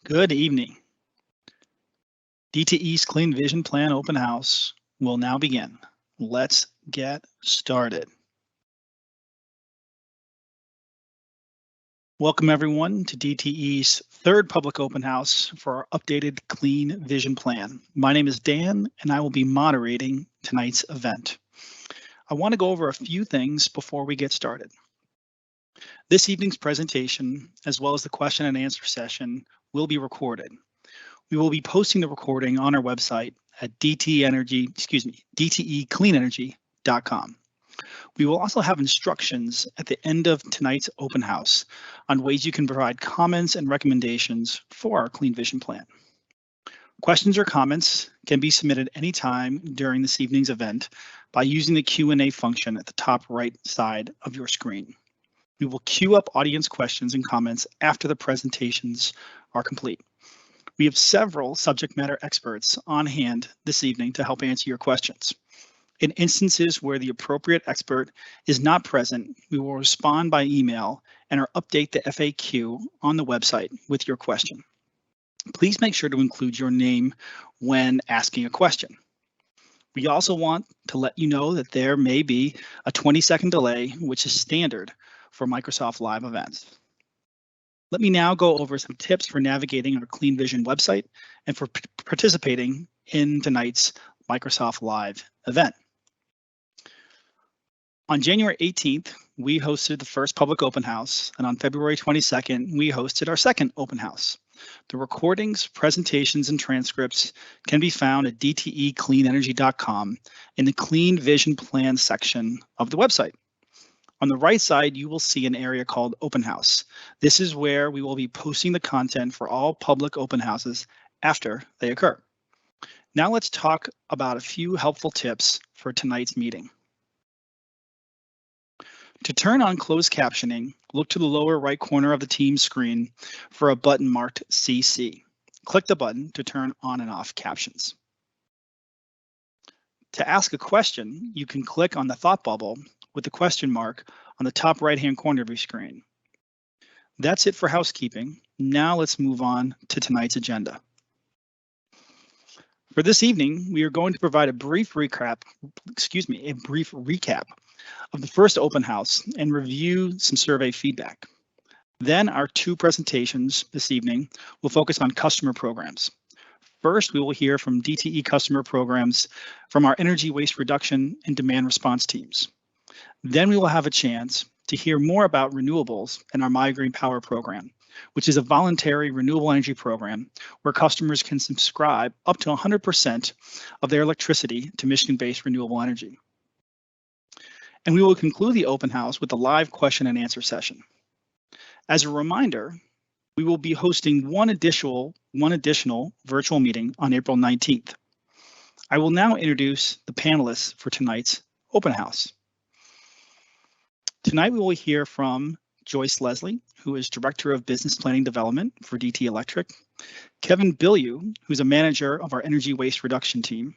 Good evening. DTE's Clean Vision Plan Open House will now begin. Let's get started. Welcome everyone to DTE's third public open house for our updated Clean Vision Plan. My name is Dan and I will be moderating tonight's event. I want to go over a few things before we get started. This evening's presentation, as well as the question and answer session, will be recorded. We will be posting the recording on our website at DTEcleanenergy.com. We will also have instructions at the end of tonight's open house on ways you can provide comments and recommendations for our Clean Vision Plan. Questions or comments can be submitted anytime during this evening's event by using the Q&A function at the top right side of your screen. We will queue up audience questions and comments after the presentations are complete. We have several subject matter experts on hand this evening to help answer your questions. In instances where the appropriate expert is not present, we will respond by email and or update the FAQ on the website with your question. Please make sure to include your name when asking a question. We also want to let you know that there may be a 20-second delay, which is standard for Microsoft Live events. Let me now go over some tips for navigating our Clean Vision website and for participating in tonight's Microsoft Live event. On January 18th, we hosted the first public open house, and on February 22nd, we hosted our second open house. The recordings, presentations, and transcripts can be found at DTEcleanenergy.com in the Clean Vision Plan section of the website. On the right side, you will see an area called Open House. This is where we will be posting the content for all public open houses after they occur. Now let's talk about a few helpful tips for tonight's meeting. To turn on closed captioning, look to the lower right corner of the Teams screen for a button marked CC. Click the button to turn on and off captions. To ask a question, you can click on the thought bubble with the question mark on the top right-hand corner of your screen. That's it for housekeeping. Now let's move on to tonight's agenda. For this evening, we are going to provide a brief recap of the first open house and review some survey feedback. Then our two presentations this evening will focus on customer programs. First, we will hear from DTE customer programs from our energy waste reduction and demand response teams. Then we will have a chance to hear more about renewables and our My Green Power program, which is a voluntary renewable energy program where customers can subscribe up to 100% of their electricity to Michigan-based renewable energy. And we will conclude the open house with a live question and answer session. As a reminder, we will be hosting one additional virtual meeting on April 19th. I will now introduce the panelists for tonight's open house. Tonight we will hear from Joyce Leslie, who is Director of Business Planning Development for DTE Electric, Kevin Bilyeu, who's a manager of our energy waste reduction team,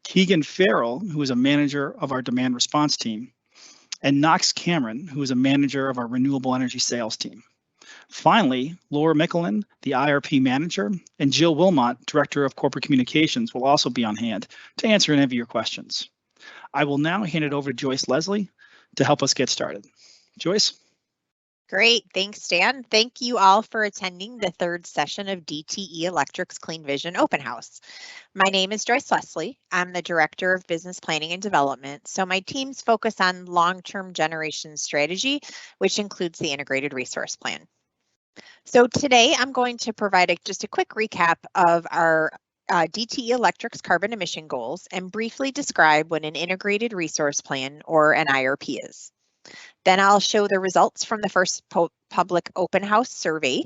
Keegan Farrell, who is a manager of our demand response team, and Knox Cameron, who is a manager of our renewable energy sales team. Finally, Laura Mickelin, the IRP manager, and Jill Wilmot, Director of Corporate Communications, will also be on hand to answer any of your questions. I will now hand it over to Joyce Leslie to help us get started. Joyce? Great, thanks, Dan. Thank you all for attending the third session of DTE Electric's Clean Vision Open House. My name is Joyce Leslie. I'm the Director of Business Planning and Development, so my teams focus on long-term generation strategy, which includes the Integrated Resource Plan. So today I'm going to provide just a quick recap of our DTE Electric's carbon emission goals and briefly describe what an Integrated Resource Plan or an IRP is. Then I'll show the results from the first public open house survey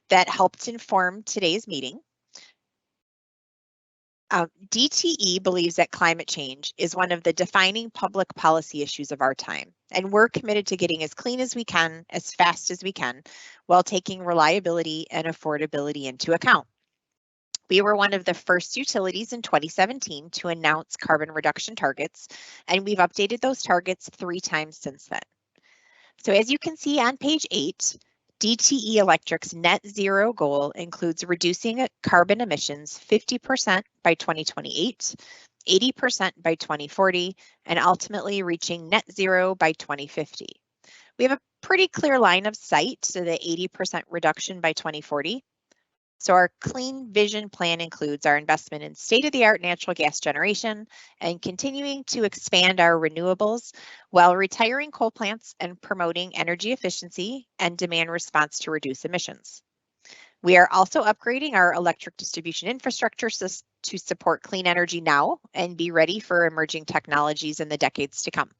that helped inform today's meeting. DTE believes that climate change is one of the defining public policy issues of our time, and we're committed to getting as clean as we can, as fast as we can, while taking reliability and affordability into account. We were one of the first utilities in 2017 to announce carbon reduction targets, and we've updated those targets 3 times since then. So as you can see on page 8, DTE Electric's net zero goal includes reducing carbon emissions 50% by 2028, 80% by 2040, and ultimately reaching net zero by 2050. We have a pretty clear line of sight to the 80% reduction by 2040. So our Clean Vision Plan includes our investment in state-of-the-art natural gas generation and continuing to expand our renewables while retiring coal plants and promoting energy efficiency and demand response to reduce emissions. We are also upgrading our electric distribution infrastructure to support clean energy now and be ready for emerging technologies in the decades to come.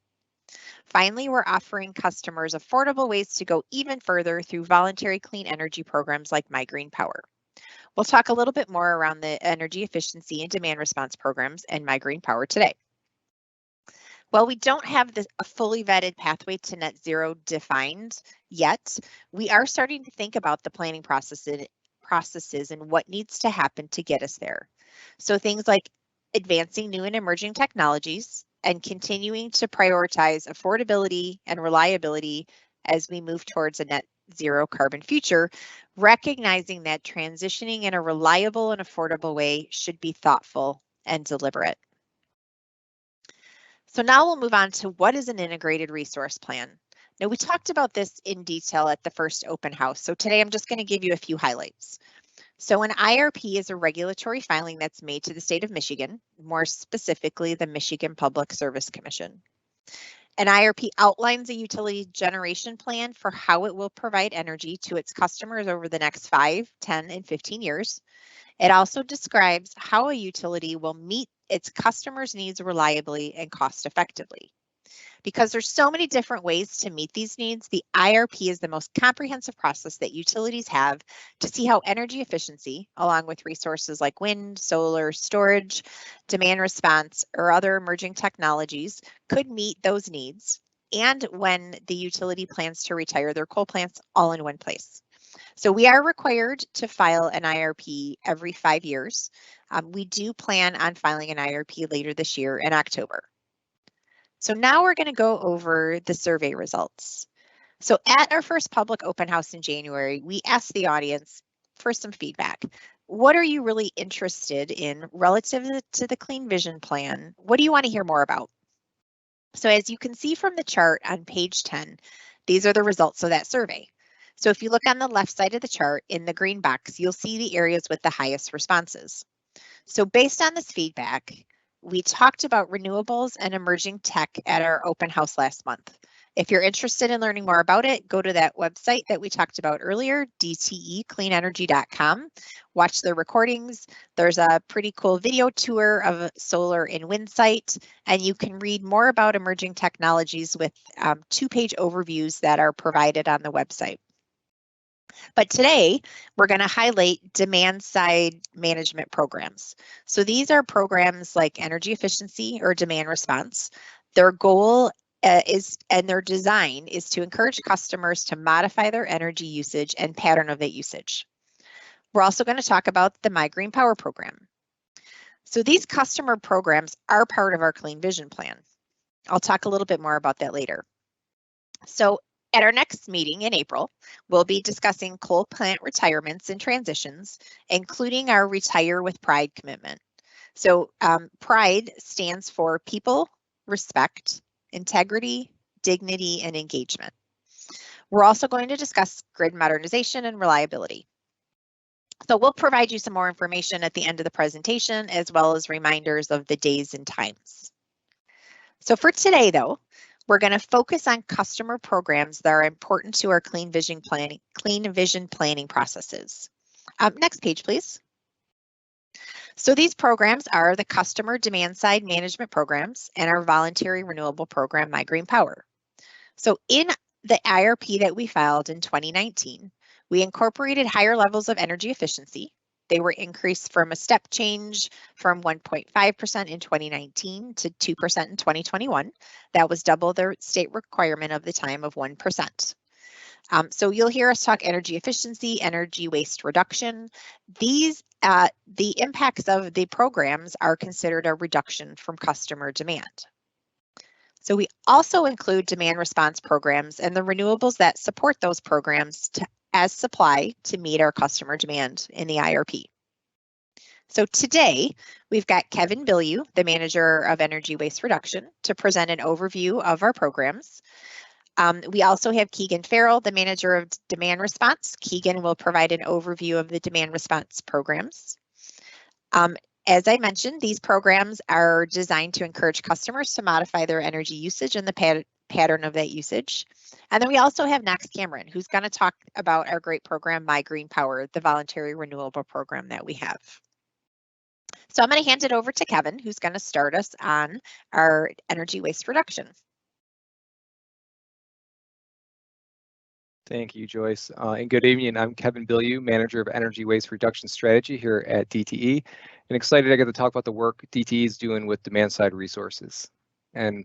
Finally, we're offering customers affordable ways to go even further through voluntary clean energy programs like My Green Power. We'll talk a little bit more around the energy efficiency and demand response programs and My Green Power today. While we don't have a fully vetted pathway to net zero defined yet, we are starting to think about the planning processes and what needs to happen to get us there. So things like advancing new and emerging technologies and continuing to prioritize affordability and reliability as we move towards a net zero carbon future, recognizing that transitioning in a reliable and affordable way should be thoughtful and deliberate. So now we'll move on to what is an integrated resource plan. Now we talked about this in detail at the first open house, so today I'm just going to give you a few highlights. So an IRP is a regulatory filing that's made to the state of Michigan, more specifically the Michigan Public Service Commission. An IRP outlines a utility generation plan for how it will provide energy to its customers over the next 5, 10, and 15 years. It also describes how a utility will meet its customers' needs reliably and cost effectively. Because there's so many different ways to meet these needs, the IRP is the most comprehensive process that utilities have to see how energy efficiency, along with resources like wind, solar, storage, demand response, or other emerging technologies could meet those needs, and when the utility plans to retire their coal plants all in one place. So we are required to file an IRP every 5 years. We do plan on filing an IRP later this year in October. So now we're going to go over the survey results. So at our first public open house in January, we asked the audience for some feedback. What are you really interested in relative to the Clean Vision Plan? What do you want to hear more about? So as you can see from the chart on page 10, these are the results of that survey. So if you look on the left side of the chart in the green box, you'll see the areas with the highest responses. So based on this feedback, we talked about renewables and emerging tech at our open house last month. If you're interested in learning more about it, go to that website that we talked about earlier, dtecleanenergy.com. Watch the recordings. There's a pretty cool video tour of solar and wind site, and you can read more about emerging technologies with 2-page overviews that are provided on the website. But today, we're going to highlight demand side management programs. So these are programs like energy efficiency or demand response. Their goal and their design is to encourage customers to modify their energy usage and pattern of that usage. We're also going to talk about the My Green Power program. So these customer programs are part of our Clean Vision Plan. I'll talk a little bit more about that later. So at our next meeting in April, we'll be discussing coal plant retirements and transitions, including our Retire with Pride commitment. So PRIDE stands for people, respect, integrity, dignity, and engagement. We're also going to discuss grid modernization and reliability. So we'll provide you some more information at the end of the presentation, as well as reminders of the days and times. So for today, though, we're going to focus on customer programs that are important to our Clean Vision planning processes. Next page, please. So these programs are the customer demand side management programs and our voluntary renewable program, My Green Power. So in the IRP that we filed in 2019, we incorporated higher levels of energy efficiency. They were increased from a step change from 1.5% in 2019 to 2% in 2021. That was double the state requirement of the time of 1%. So you'll hear us talk energy efficiency, energy waste reduction. These, the impacts of the programs are considered a reduction from customer demand. So we also include demand response programs and the renewables that support those programs as supply to meet our customer demand in the IRP. So today, we've got Kevin Bilyeu, the Manager of Energy Waste Reduction, to present an overview of our programs. We also have Keegan Farrell, the Manager of Demand Response. Keegan will provide an overview of the demand response programs. As I mentioned, these programs are designed to encourage customers to modify their energy usage and the pattern of that usage. And then we also have Knox Cameron, who's going to talk about our great program, My Green Power, the voluntary renewable program that we have. So I'm going to hand it over to Kevin, who's going to start us on our energy waste reduction. Thank you, Joyce. And good evening. I'm Kevin Bilyeu, Manager of Energy Waste Reduction Strategy here at DTE, and excited I get to talk about the work DTE is doing with demand-side resources. And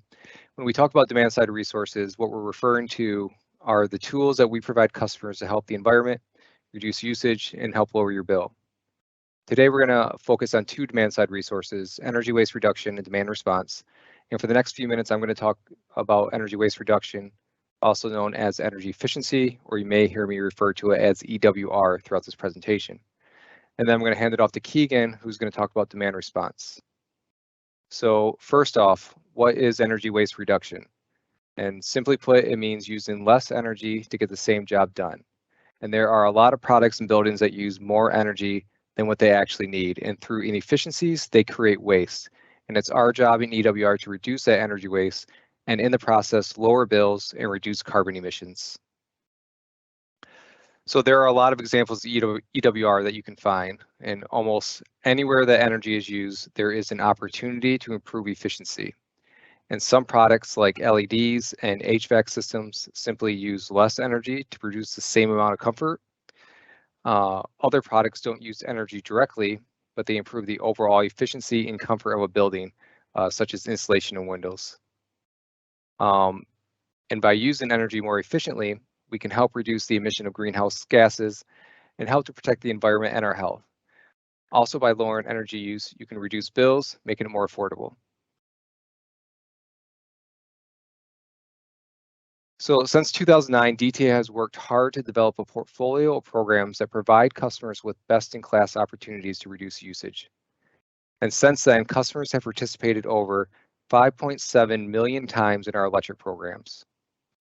when we talk about demand-side resources, what we're referring to are the tools that we provide customers to help the environment, reduce usage, and help lower your bill. Today, we're going to focus on two demand-side resources, energy waste reduction and demand response. And for the next few minutes, I'm going to talk about energy waste reduction, also known as energy efficiency, or you may hear me refer to it as EWR throughout this presentation. And then I'm going to hand it off to Keegan, who's going to talk about demand response. So first off, what is energy waste reduction? And simply put, it means using less energy to get the same job done. And there are a lot of products and buildings that use more energy than what they actually need. And through inefficiencies, they create waste. And it's our job in EWR to reduce that energy waste and in the process, lower bills and reduce carbon emissions. So there are a lot of examples of EWR that you can find, and almost anywhere that energy is used, there is an opportunity to improve efficiency. And some products like LEDs and HVAC systems simply use less energy to produce the same amount of comfort. Other products don't use energy directly, but they improve the overall efficiency and comfort of a building, such as insulation and windows. And by using energy more efficiently, we can help reduce the emission of greenhouse gases and help to protect the environment and our health. Also, by lowering energy use, you can reduce bills, making it more affordable. So since 2009, DTA has worked hard to develop a portfolio of programs that provide customers with best-in-class opportunities to reduce usage. And since then, customers have participated over 5.7 million times in our electric programs.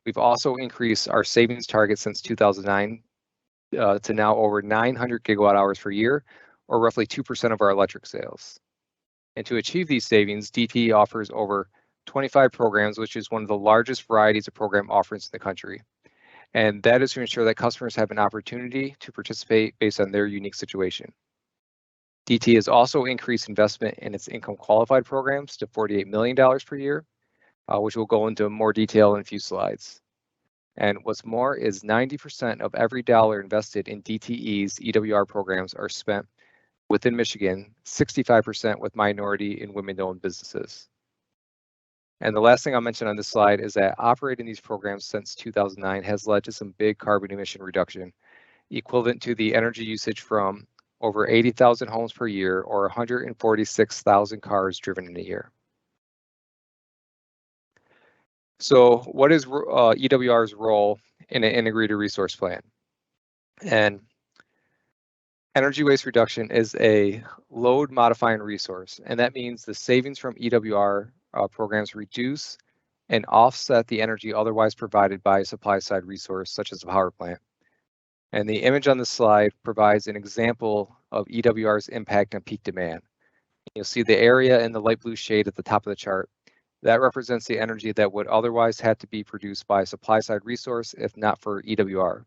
We've also increased our savings target since 2009 to now over 900 gigawatt hours per year, or roughly 2% of our electric sales. And to achieve these savings, DTE offers over 25 programs, which is one of the largest varieties of program offerings in the country. And that is to ensure that customers have an opportunity to participate based on their unique situation. DTE has also increased investment in its income qualified programs to $48 million per year, which we'll go into more detail in a few slides. And what's more is 90% of every dollar invested in DTE's EWR programs are spent within Michigan, 65% with minority and women-owned businesses. And the last thing I'll mention on this slide is that operating these programs since 2009 has led to some big carbon emission reduction, equivalent to the energy usage from over 80,000 homes per year, or 146,000 cars driven in a year. So what is EWR's role in an integrated resource plan? And energy waste reduction is a load modifying resource, and that means the savings from EWR programs reduce and offset the energy otherwise provided by a supply side resource such as a power plant. And the image on the slide provides an example of EWR's impact on peak demand. You'll see the area in the light blue shade at the top of the chart. That represents the energy that would otherwise have to be produced by a supply side resource if not for EWR.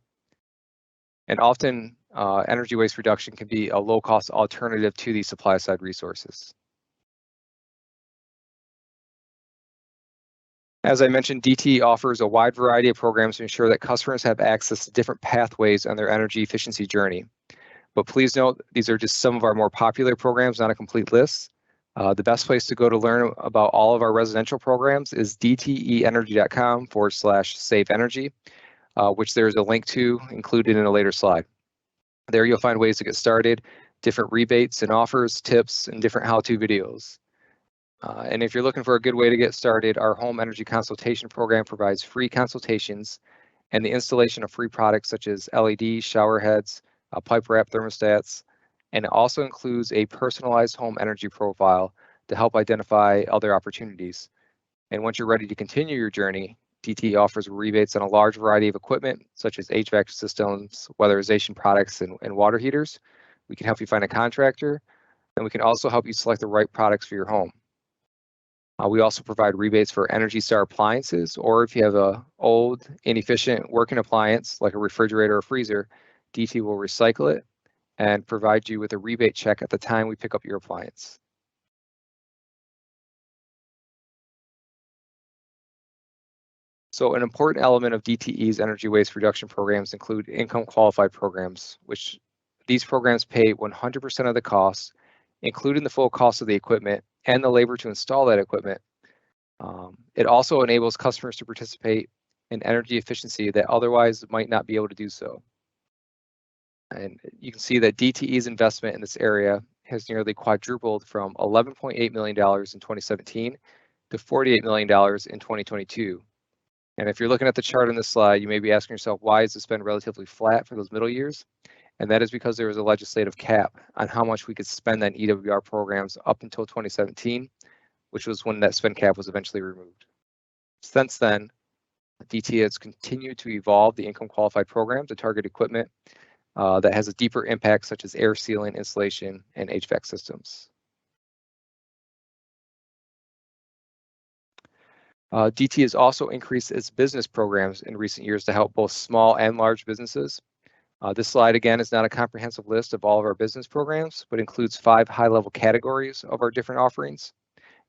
And often energy waste reduction can be a low cost alternative to these supply side resources. As I mentioned, DTE offers a wide variety of programs to ensure that customers have access to different pathways on their energy efficiency journey. But please note, these are just some of our more popular programs, not a complete list. The best place to go to learn about all of our residential programs is dteenergy.com/save energy, which there's a link to included in a later slide. There you'll find ways to get started, different rebates and offers, tips, and different how-to videos. And if you're looking for a good way to get started, our home energy consultation program provides free consultations and the installation of free products such as LED shower heads, pipe wrap thermostats, and it also includes a personalized home energy profile to help identify other opportunities. And once you're ready to continue your journey, DTE offers rebates on a large variety of equipment, such as HVAC systems, weatherization products, and water heaters. We can help you find a contractor, and we can also help you select the right products for your home. We also provide rebates for Energy Star appliances, or if you have an old, inefficient working appliance like a refrigerator or freezer, DTE will recycle it and provide you with a rebate check at the time we pick up your appliance. So an important element of DTE's energy waste reduction programs include income qualified programs, which these programs pay 100% of the cost, including the full cost of the equipment and the labor to install that equipment. It also enables customers to participate in energy efficiency that otherwise might not be able to do so. And you can see that DTE's investment in this area has nearly quadrupled from $11.8 million in 2017 to $48 million in 2022. And if you're looking at the chart on this slide, you may be asking yourself, why has this been relatively flat for those middle years? And that is because there was a legislative cap on how much we could spend on EWR programs up until 2017, which was when that spend cap was eventually removed. Since then, DTE has continued to evolve the income qualified program to target equipment that has a deeper impact, such as air sealing, insulation, and HVAC systems. DTE has also increased its business programs in recent years to help both small and large businesses. This slide, again, is not a comprehensive list of all of our business programs, but includes 5 high-level categories of our different offerings.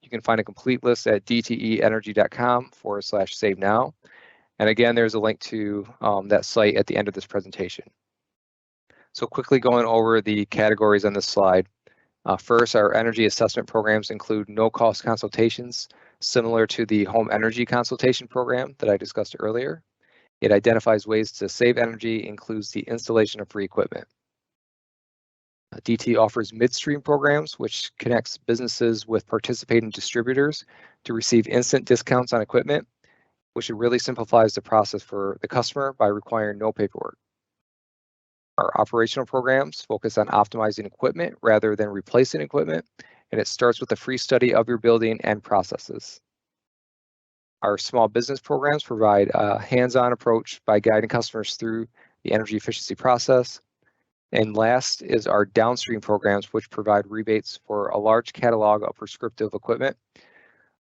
You can find a complete list at dteenergy.com/save now. And again, there's a link to that site at the end of this presentation. So quickly going over the categories on this slide. First, our energy assessment programs include no-cost consultations, similar to the home energy consultation program that I discussed earlier. It identifies ways to save energy, includes the installation of free equipment. DTE offers midstream programs, which connects businesses with participating distributors to receive instant discounts on equipment, which really simplifies the process for the customer by requiring no paperwork. Our operational programs focus on optimizing equipment rather than replacing equipment, and it starts with a free study of your building and processes. Our small business programs provide a hands-on approach by guiding customers through the energy efficiency process. And last is our downstream programs, which provide rebates for a large catalog of prescriptive equipment,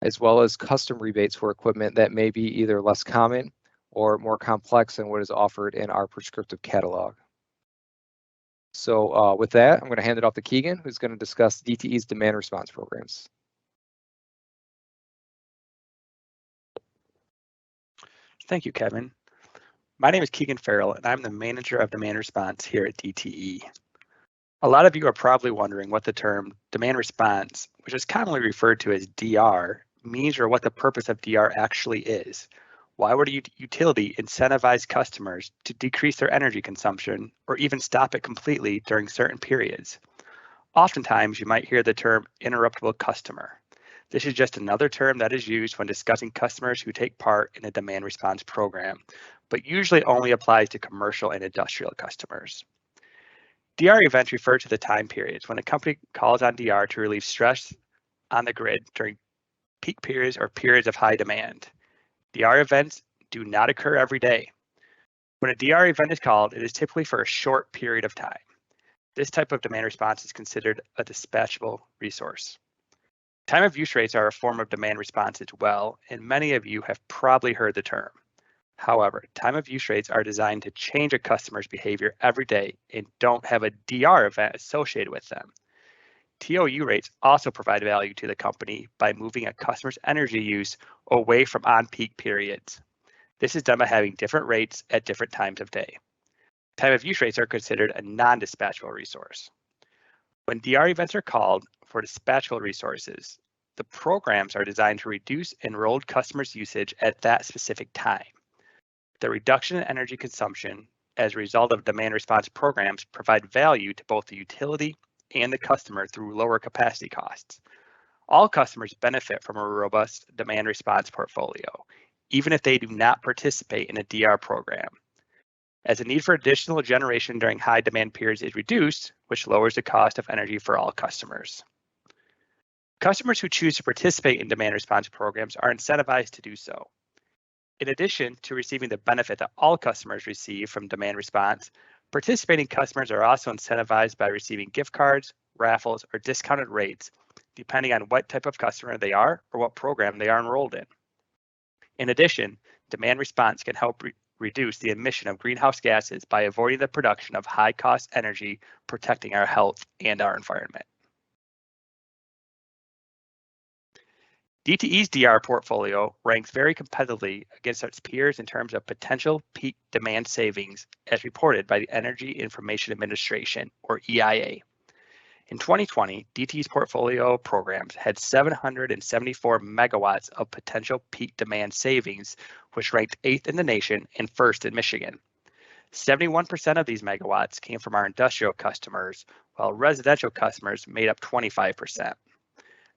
as well as custom rebates for equipment that may be either less common or more complex than what is offered in our prescriptive catalog. So with that, I'm going to hand it off to Keegan, who's going to discuss DTE's demand response programs. Thank you, Kevin. My name is Keegan Farrell, and I'm the manager of demand response here at DTE. A lot of you are probably wondering what the term demand response, which is commonly referred to as DR, means, or what the purpose of DR actually is. Why would a utility incentivize customers to decrease their energy consumption or even stop it completely during certain periods? Oftentimes, you might hear the term interruptable customer. This is just another term that is used when discussing customers who take part in a demand response program, but usually only applies to commercial and industrial customers. DR events refer to the time periods when a company calls on DR to relieve stress on the grid during peak periods or periods of high demand. DR events do not occur every day. When a DR event is called, it is typically for a short period of time. This type of demand response is considered a dispatchable resource. Time of use rates are a form of demand response as well, and many of you have probably heard the term. However, time of use rates are designed to change a customer's behavior every day and don't have a DR event associated with them. TOU rates also provide value to the company by moving a customer's energy use away from on-peak periods. This is done by having different rates at different times of day. Time of use rates are considered a non-dispatchable resource. When DR events are called for dispatchable resources, the programs are designed to reduce enrolled customers' usage at that specific time. The reduction in energy consumption as a result of demand response programs provide value to both the utility and the customer through lower capacity costs. All customers benefit from a robust demand response portfolio, even if they do not participate in a DR program. as the need for additional generation during high demand periods is reduced, which lowers the cost of energy for all customers. Customers who choose to participate in demand response programs are incentivized to do so. In addition to receiving the benefit that all customers receive from demand response, participating customers are also incentivized by receiving gift cards, raffles, or discounted rates, depending on what type of customer they are or what program they are enrolled in. In addition, demand response can help reduce the emission of greenhouse gases by avoiding the production of high-cost energy, protecting our health and our environment. DTE's DR portfolio ranks very competitively against its peers in terms of potential peak demand savings as reported by the Energy Information Administration, or EIA. In 2020, DTE's portfolio programs had 774 megawatts of potential peak demand savings, which ranked 8th in the nation and 1st in Michigan. 71% of these megawatts came from our industrial customers, while residential customers made up 25%.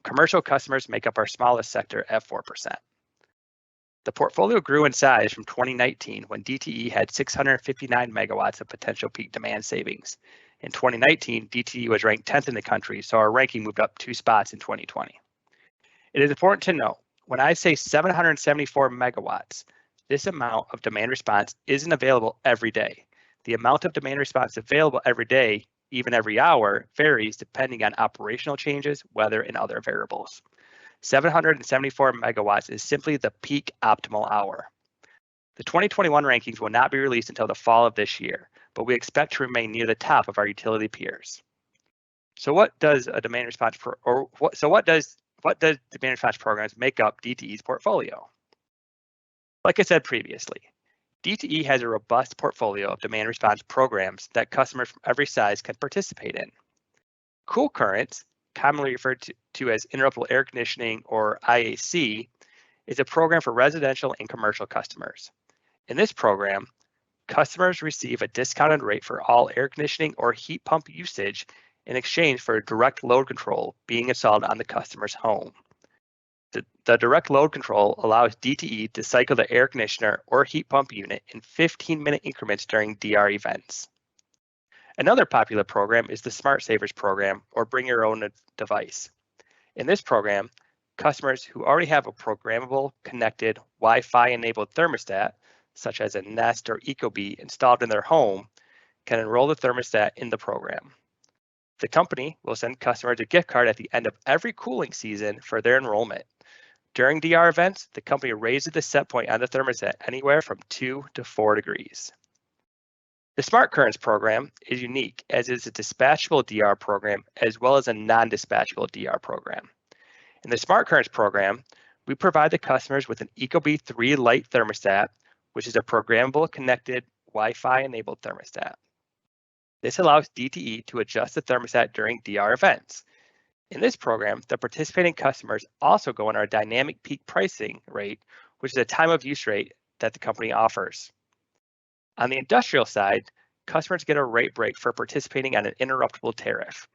Commercial customers make up our smallest sector at 4%. The portfolio grew in size from 2019 when DTE had 659 megawatts of potential peak demand savings. In 2019, DTE was ranked 10th in the country, so our ranking moved up 2 spots in 2020. It is important to note, when I say 774 megawatts, this amount of demand response isn't available every day. The amount of demand response available every day, even every hour, varies depending on operational changes, weather, and other variables. 774 megawatts is simply the peak optimal hour. The 2021 rankings will not be released until the fall of this year, but we expect to remain near the top of our utility peers. So what does a demand response what does demand response programs make up DTE's portfolio? Like I said previously, DTE has a robust portfolio of demand response programs that customers from every size can participate in. Cool Currents, commonly referred to as Interruptible Air Conditioning or IAC, is a program for residential and commercial customers. In this program, customers receive a discounted rate for all air conditioning or heat pump usage in exchange for direct load control being installed on the customer's home. The direct load control allows DTE to cycle the air conditioner or heat pump unit in 15-minute increments during DR events. Another popular program is the Smart Savers program, or Bring Your Own Device. In this program, customers who already have a programmable, connected, Wi-Fi enabled thermostat, such as a Nest or Ecobee installed in their home, can enroll the thermostat in the program. The company will send customers a gift card at the end of every cooling season for their enrollment. During DR events, the company raises the set point on the thermostat anywhere from 2 to 4 degrees. The Smart Currents program is unique as it is a dispatchable DR program as well as a non-dispatchable DR program. In the Smart Currents program, we provide the customers with an Ecobee 3 Lite thermostat, which is a programmable, connected, Wi-Fi enabled thermostat. This allows DTE to adjust the thermostat during DR events. In this program, the participating customers also go on our dynamic peak pricing rate, which is a time of use rate that the company offers. On the industrial side, customers get a rate break for participating on an interruptible tariff.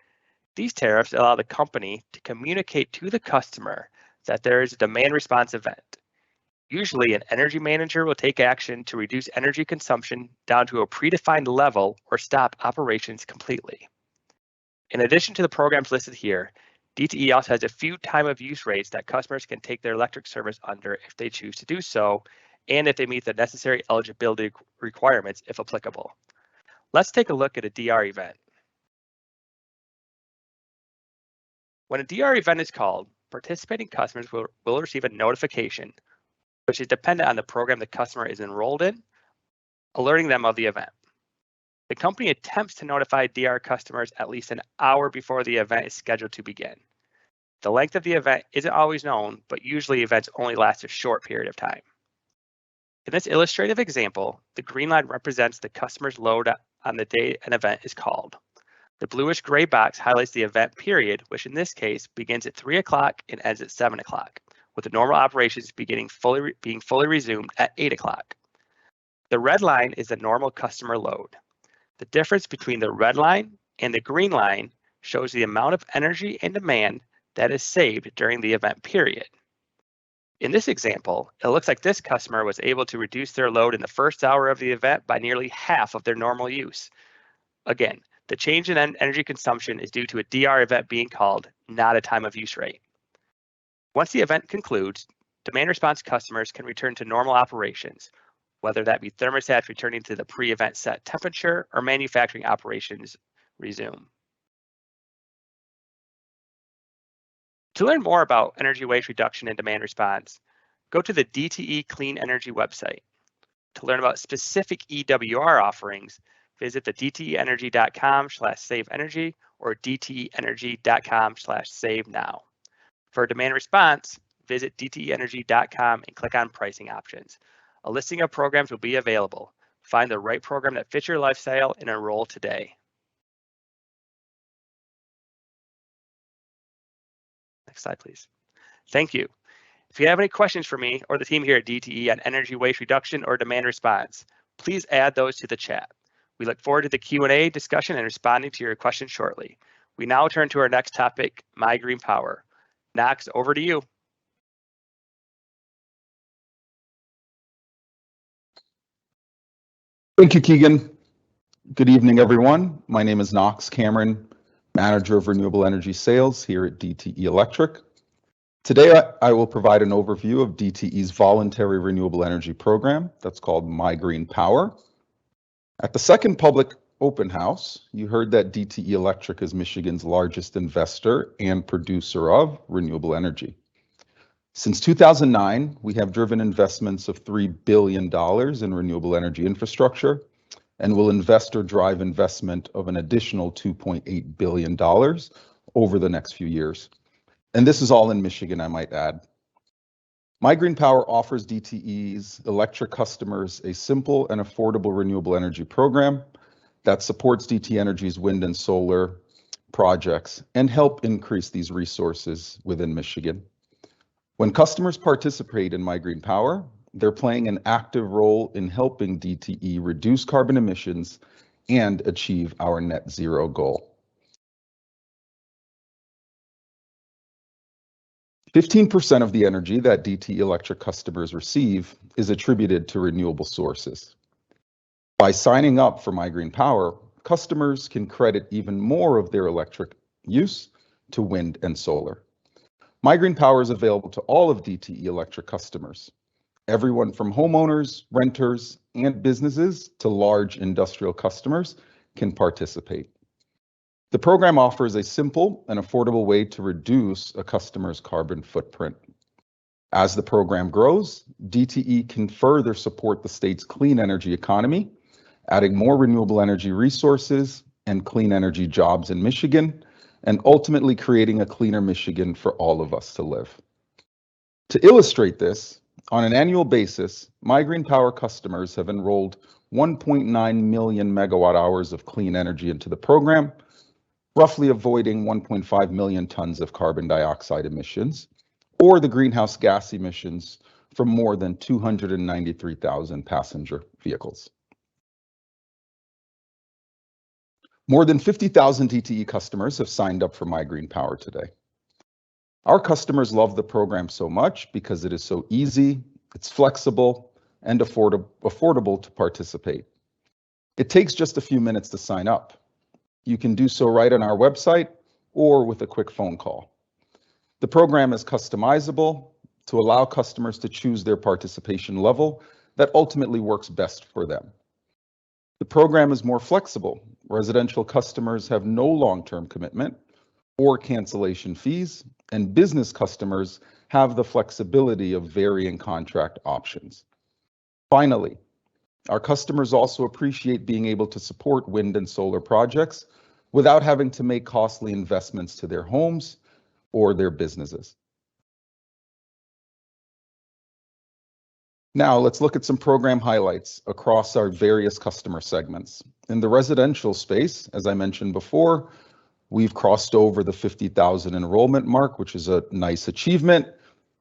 These tariffs allow the company to communicate to the customer that there is a demand response event. Usually, an energy manager will take action to reduce energy consumption down to a predefined level or stop operations completely. In addition to the programs listed here, DTE also has a few time of use rates that customers can take their electric service under if they choose to do so, and if they meet the necessary eligibility requirements if applicable. Let's take a look at a DR event. When a DR event is called, participating customers will receive a notification, which is dependent on the program the customer is enrolled in, alerting them of the event. The company attempts to notify DR customers at least an hour before the event is scheduled to begin. The length of the event isn't always known, but usually events only last a short period of time. In this illustrative example, the green line represents the customer's load on the day an event is called. The bluish gray box highlights the event period, which in this case begins at 3 o'clock and ends at 7 o'clock, with the normal operations being fully resumed at 8 o'clock. The red line is the normal customer load. The difference between the red line and the green line shows the amount of energy and demand that is saved during the event period. In this example, it looks like this customer was able to reduce their load in the first hour of the event by nearly half of their normal use. Again, the change in energy consumption is due to a DR event being called, not a time of use rate. Once the event concludes, demand response customers can return to normal operations, whether that be thermostats returning to the pre-event set temperature or manufacturing operations resume. To learn more about energy waste reduction and demand response, go to the DTE Clean Energy website. To learn about specific EWR offerings, visit the dteenergy.com/saveenergy or dteenergy.com/savenow. For demand response, visit dteenergy.com and click on pricing options. A listing of programs will be available. Find the right program that fits your lifestyle and enroll today. Next slide, please. Thank you. If you have any questions for me or the team here at DTE on energy waste reduction or demand response, please add those to the chat. We look forward to the Q&A discussion and responding to your questions shortly. We now turn to our next topic, My Green Power. Knox, over to you. Thank you, Keegan. Good evening, everyone. My name is Knox Cameron, Manager of Renewable Energy Sales here at DTE Electric. Today, I will provide an overview of DTE's voluntary renewable energy program that's called My Green Power. At the second public open house, you heard that DTE Electric is Michigan's largest investor and producer of renewable energy. Since 2009, we have driven investments of $3 billion in renewable energy infrastructure and will invest or drive investment of an additional $2.8 billion over the next few years. And this is all in Michigan, I might add. My Green Power offers DTE's electric customers a simple and affordable renewable energy program that supports DTE Energy's wind and solar projects and help increase these resources within Michigan. When customers participate in My Green Power, they're playing an active role in helping DTE reduce carbon emissions and achieve our net zero goal. 15% of the energy that DTE Electric customers receive is attributed to renewable sources. By signing up for My Green Power, customers can credit even more of their electric use to wind and solar. My Green Power is available to all of DTE Electric customers. Everyone from homeowners, renters, and businesses to large industrial customers can participate. The program offers a simple and affordable way to reduce a customer's carbon footprint. As the program grows, DTE can further support the state's clean energy economy, adding more renewable energy resources and clean energy jobs in Michigan, and ultimately creating a cleaner Michigan for all of us to live. To illustrate this, on an annual basis, My Green Power customers have enrolled 1.9 million megawatt hours of clean energy into the program, roughly avoiding 1.5 million tons of carbon dioxide emissions, or the greenhouse gas emissions from more than 293,000 passenger vehicles. More than 50,000 DTE customers have signed up for My Green Power today. Our customers love the program so much because it is so easy, it's flexible, and affordable to participate. It takes just a few minutes to sign up. You can do so right on our website or with a quick phone call. The program is customizable to allow customers to choose their participation level that ultimately works best for them. The program is more flexible. Residential customers have no long-term commitment or cancellation fees, and business customers have the flexibility of varying contract options. Finally, our customers also appreciate being able to support wind and solar projects without having to make costly investments to their homes or their businesses. Now let's look at some program highlights across our various customer segments. In the residential space, as I mentioned before, we've crossed over the 50,000 enrollment mark, which is a nice achievement.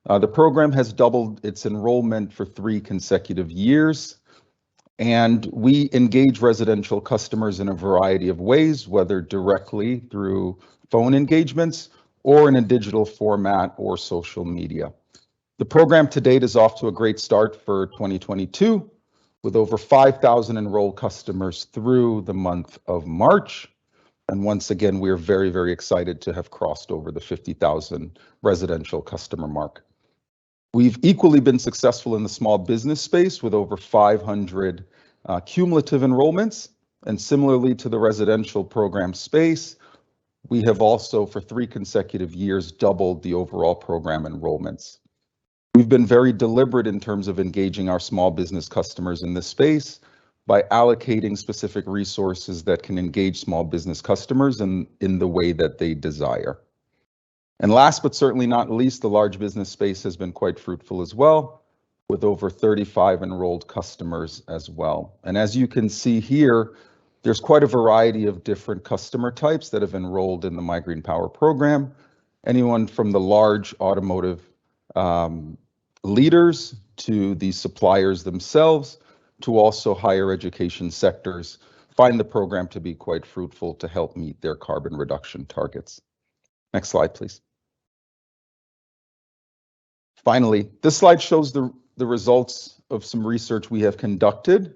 The program has doubled its enrollment for 3 consecutive years. And we engage residential customers in a variety of ways, whether directly through phone engagements or in a digital format or social media. The program to date is off to a great start for 2022, with over 5,000 enrolled customers through the month of March. And once again, we are very, very excited to have crossed over the 50,000 residential customer mark. We've equally been successful in the small business space with over 500 cumulative enrollments. And similarly to the residential program space, we have also for 3 consecutive years doubled the overall program enrollments. We've been very deliberate in terms of engaging our small business customers in this space by allocating specific resources that can engage small business customers in the way that they desire. And last but certainly not least, the large business space has been quite fruitful as well, with over 35 enrolled customers as well. And as you can see here, there's quite a variety of different customer types that have enrolled in the My Green Power program. Anyone from the large automotive leaders to the suppliers themselves, to also higher education sectors, find the program to be quite fruitful to help meet their carbon reduction targets. Next slide, please. Finally, this slide shows the results of some research we have conducted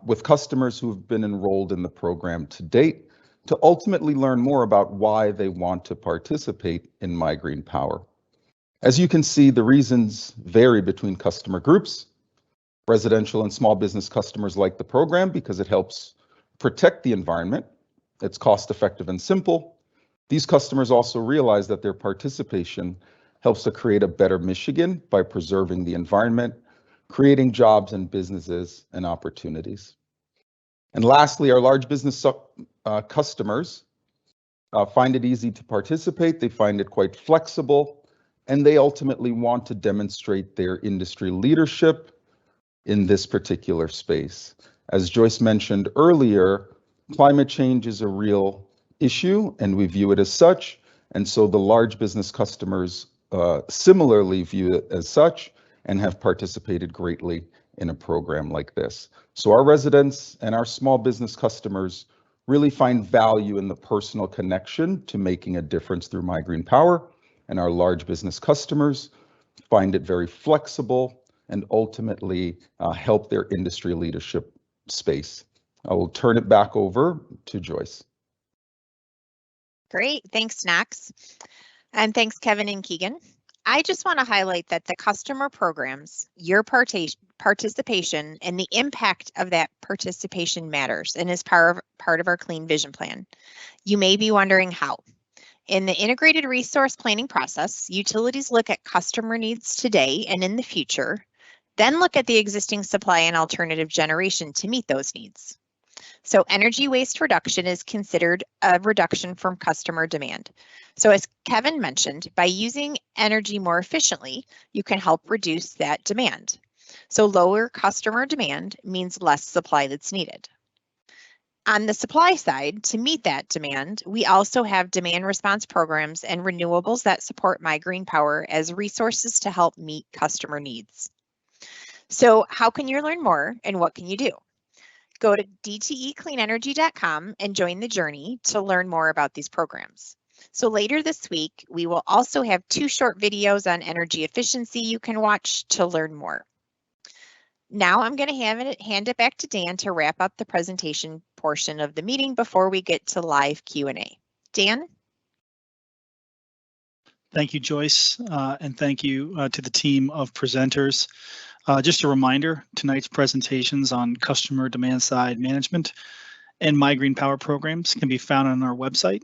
with customers who have been enrolled in the program to date to ultimately learn more about why they want to participate in My Green Power. As you can see, the reasons vary between customer groups. Residential and small business customers like the program because it helps protect the environment. It's cost effective and simple. These customers also realize that their participation helps to create a better Michigan by preserving the environment, creating jobs and businesses and opportunities. And lastly, our large business customers find it easy to participate. They find it quite flexible, and they ultimately want to demonstrate their industry leadership in this particular space. As Joyce mentioned earlier, climate change is a real issue and we view it as such. And so the large business customers similarly view it as such and have participated greatly in a program like this. So our residents and our small business customers really find value in the personal connection to making a difference through My Green Power, and our large business customers find it very flexible and ultimately help their industry leadership space. I will turn it back over to Joyce. Great, thanks, Knox. And thanks, Kevin and Keegan. I just want to highlight that the customer programs, your participation and the impact of that participation matters and is part of our Clean Vision Plan. You may be wondering how. In the integrated resource planning process, utilities look at customer needs today and in the future, then look at the existing supply and alternative generation to meet those needs. So energy waste reduction is considered a reduction from customer demand. So as Kevin mentioned, by using energy more efficiently, you can help reduce that demand. So lower customer demand means less supply that's needed. On the supply side, to meet that demand, we also have demand response programs and renewables that support My Green Power as resources to help meet customer needs. So how can you learn more and what can you do? Go to dtecleanenergy.com and join the journey to learn more about these programs. So later this week, we will also have 2 short videos on energy efficiency you can watch to learn more. Now I'm going to hand it back to Dan to wrap up the presentation portion of the meeting before we get to live Q&A. Dan? Thank you, Joyce, and thank you to the team of presenters. Just a reminder, tonight's presentations on customer demand side management and My Green Power programs can be found on our website,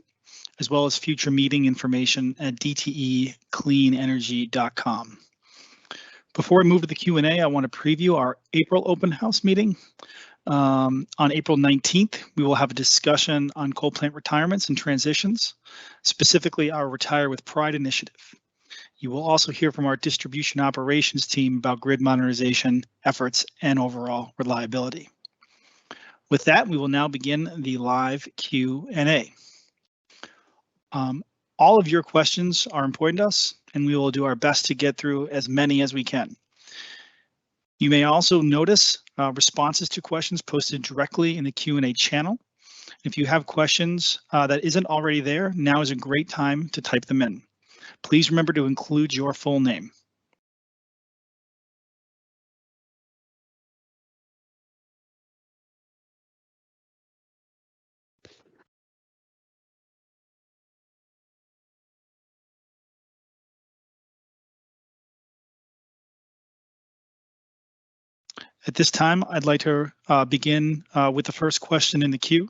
as well as future meeting information at dtecleanenergy.com. Before we move to the Q&A, I want to preview our April open house meeting. On April 19th, we will have a discussion on coal plant retirements and transitions, specifically our Retire with Pride initiative. You will also hear from our distribution operations team about grid modernization efforts and overall reliability. With that, we will now begin the live Q&A. All of your questions are important to us, and we will do our best to get through as many as we can. You may also notice responses to questions posted directly in the Q&A channel. If you have questions that isn't already there, now is a great time to type them in. Please remember to include your full name. At this time, I'd like to begin with the first question in the queue.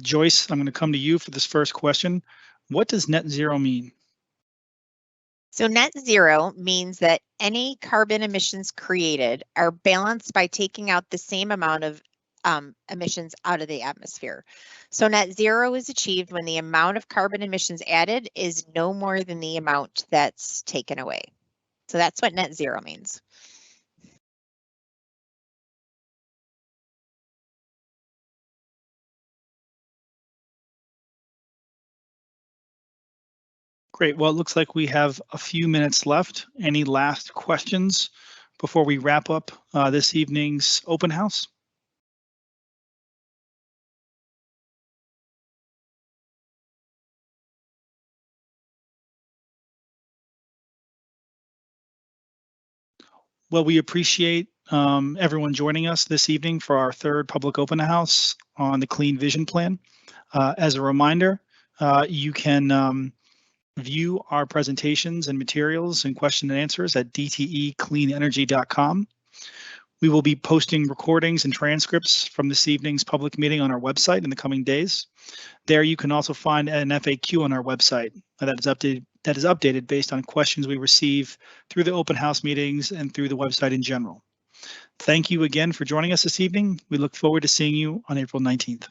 Joyce, I'm going to come to you for this first question. What does net zero mean? So net zero means that any carbon emissions created are balanced by taking out the same amount of emissions out of the atmosphere. So net zero is achieved when the amount of carbon emissions added is no more than the amount that's taken away. So that's what net zero means. Great. Well, it looks like we have a few minutes left. Any last questions before we wrap up this evening's open house? Well, we appreciate everyone joining us this evening for our third public open house on the Clean Vision Plan. As a reminder, you can view our presentations and materials and question and answers at dtecleanenergy.com. We will be posting recordings and transcripts from this evening's public meeting on our website in the coming days. There you can also find an FAQ on our website that is updated based on questions we receive through the open house meetings and through the website in general. Thank you again for joining us this evening. We look forward to seeing you on April 19th.